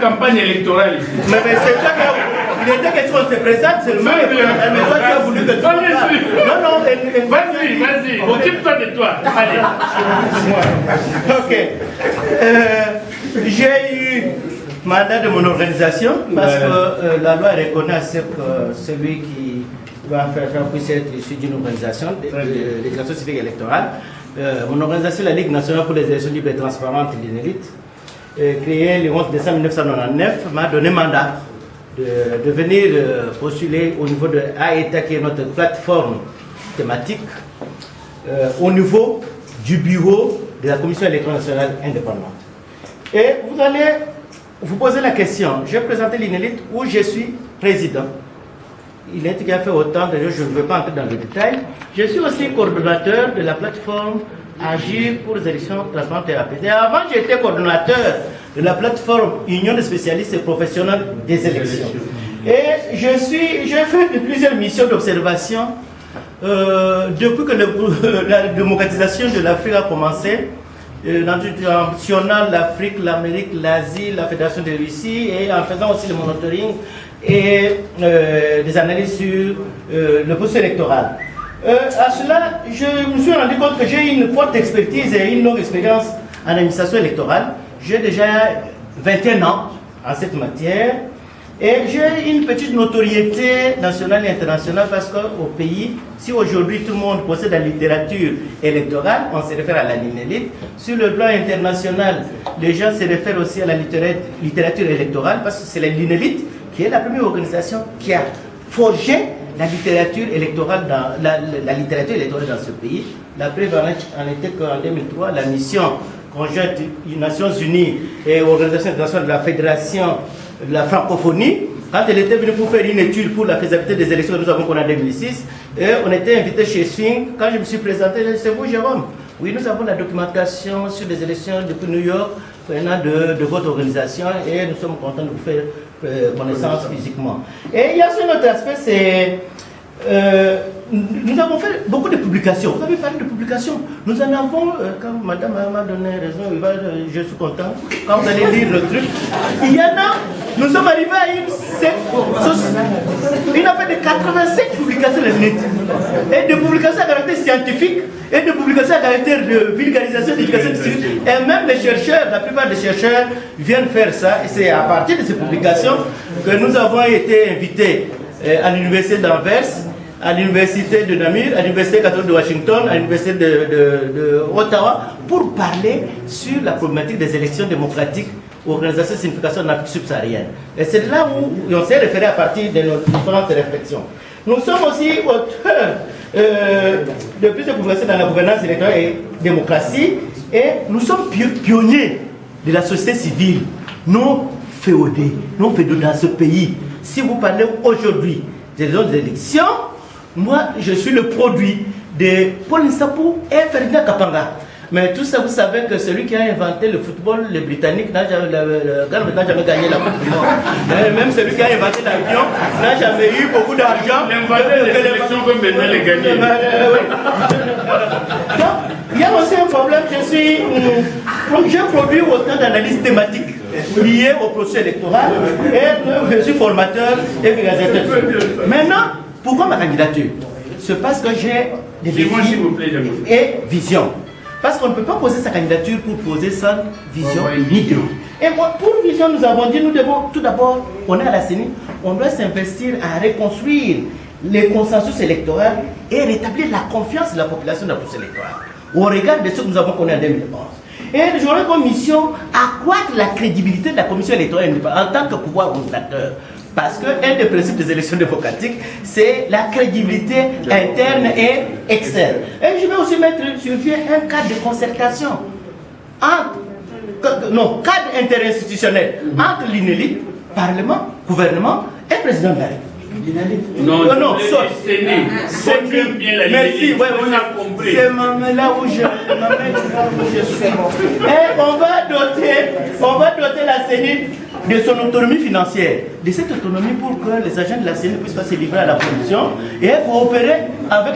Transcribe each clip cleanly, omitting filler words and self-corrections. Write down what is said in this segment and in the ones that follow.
campagne électorale ici. Mais c'est ça qu'il était question qu'on se présente, c'est le même. Mais toi, tu as voulu que tu parles. Non, vas-y, occupe-toi de toi. Allez. Ok. J'ai eu mandat de mon organisation parce que la loi reconnaît que celui qui doit faire puisse être issu d'une organisation, l'éducation civique électorale. Mon organisation, la Ligue nationale pour les élections libres et transparentes, l'INELIT, créée le 11 décembre 1999, m'a donné mandat de venir postuler au niveau de AETA, qui est notre plateforme thématique, au niveau du bureau de la Commission électorale nationale indépendante. Et vous allez vous poser la question. J'ai présenté l'INELIT où je suis président. Il est qui a fait autant de choses, je ne veux pas entrer dans le détail. Je suis aussi coordonnateur de la plateforme Agir pour les élections transparentes et apaisées. Avant, j'étais coordonnateur de la plateforme Union des spécialistes et professionnels des élections. Et j'ai fait plusieurs missions d'observation depuis que la démocratisation de l'Afrique a commencé, dans l'Afrique, l'Amérique, l'Asie, la Fédération de Russie, et en faisant aussi le monitoring et des analyses sur le processus électoral. À cela, je me suis rendu compte que j'ai une forte expertise et une longue expérience en administration électorale. J'ai déjà 21 ans en cette matière et j'ai une petite notoriété nationale et internationale parce qu'au pays, si aujourd'hui tout le monde possède la littérature électorale, on se réfère à la LINELIT. Sur le plan international, les gens se réfèrent aussi à la littérature électorale parce que c'est la LINELIT qui est la première organisation qui a forgé la littérature électorale dans ce pays. La preuve en était qu'en 2003, la mission conjointe des Nations Unies et l'Organisation internationale de la Fédération de la francophonie, quand elle était venue pour faire une étude pour la faisabilité des élections que nous avons connues en 2006, et on était invité chez Swing. Quand je me suis présenté, j'ai dit, c'est vous, Jérôme? Oui, nous avons la documentation sur les élections depuis New York, venant de votre organisation, et nous sommes contents de vous faire connaissance physiquement. Et il y a un autre aspect, c'est nous avons fait beaucoup de publications. Vous avez parlé de publications. Nous en avons, quand madame m'a donné raison, je suis content. Quand vous allez lire le truc, il y en a, nous sommes arrivés à une affaire de 85 publications de net. Et de publications à caractère scientifique, et de publications à caractère de vulgarisation, d'éducation civique. Et même les chercheurs, la plupart des chercheurs viennent faire ça. Et c'est à partir de ces publications que nous avons été invités à l'université d'Anvers, à l'université de Namur, à l'université catholique de Washington, à l'université de Ottawa, pour parler sur la problématique des élections démocratiques, organisation et signification en Afrique subsaharienne. Et c'est là où on s'est référé à partir de nos différentes réflexions. Nous sommes aussi auteurs de plusieurs publications dans la gouvernance électorale et démocratie, et nous sommes pionniers de la société civile, non féodés dans ce pays. Si vous parlez aujourd'hui des élections, moi je suis le produit de Paul Nsapou et Ferdinand Kapanga. Mais tout ça, vous savez que celui qui a inventé le football, le Britannique, n'a jamais gagné la Coupe du Monde. Même celui qui a inventé l'avion n'a jamais eu beaucoup d'argent. L'inventeur des élections comme Benoît les gagner. Donc, il y a aussi un problème. Je produis autant d'analyses thématiques liées au processus électoral et je suis formateur et vulgarisateur. Maintenant, pourquoi ma candidature? C'est parce que j'ai des défis et vision. Parce qu'on ne peut pas poser sa candidature pour poser sa vision ni. Et moi, pour vision, nous avons dit, nous devons tout d'abord, on est à la CENI, on doit s'investir à reconstruire les consensus électoraux et rétablir la confiance de la population dans le processus électoral, au regard de ce que nous avons connu en 2011. Et j'aurais comme mission accroître la crédibilité de la commission électorale en tant que pouvoir organisateur. Parce qu'un des principes des élections démocratiques, c'est la crédibilité interne et externe. Et je vais aussi mettre sur pied un cadre de concertation, cadre interinstitutionnel entre l'INELIT, Parlement, gouvernement et président de la République. Non, c'est bien la merci, on a compris. C'est là où je suis. Et on va doter la CENI de son autonomie financière, de cette autonomie pour que les agents de la CENI ne puissent pas se livrer à la corruption et coopérer avec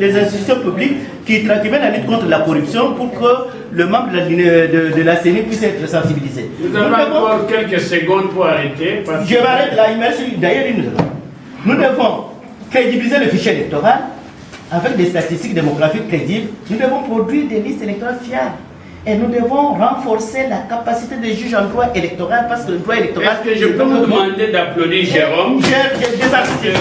les institutions publiques qui mènent la lutte contre la corruption pour que le membre de la CENI puisse être sensibilisé. Nous avons encore quelques secondes pour arrêter. Je m'arrête là, il me reste d'ailleurs une seconde. Nous devons crédibiliser le fichier électoral avec des statistiques démographiques crédibles. Nous devons produire des listes électorales fiables. Et nous devons renforcer la capacité des juges en droit électoral parce que le droit électoral... Est-ce que je peux vous demander d'applaudir Jérôme? J'ai des articles.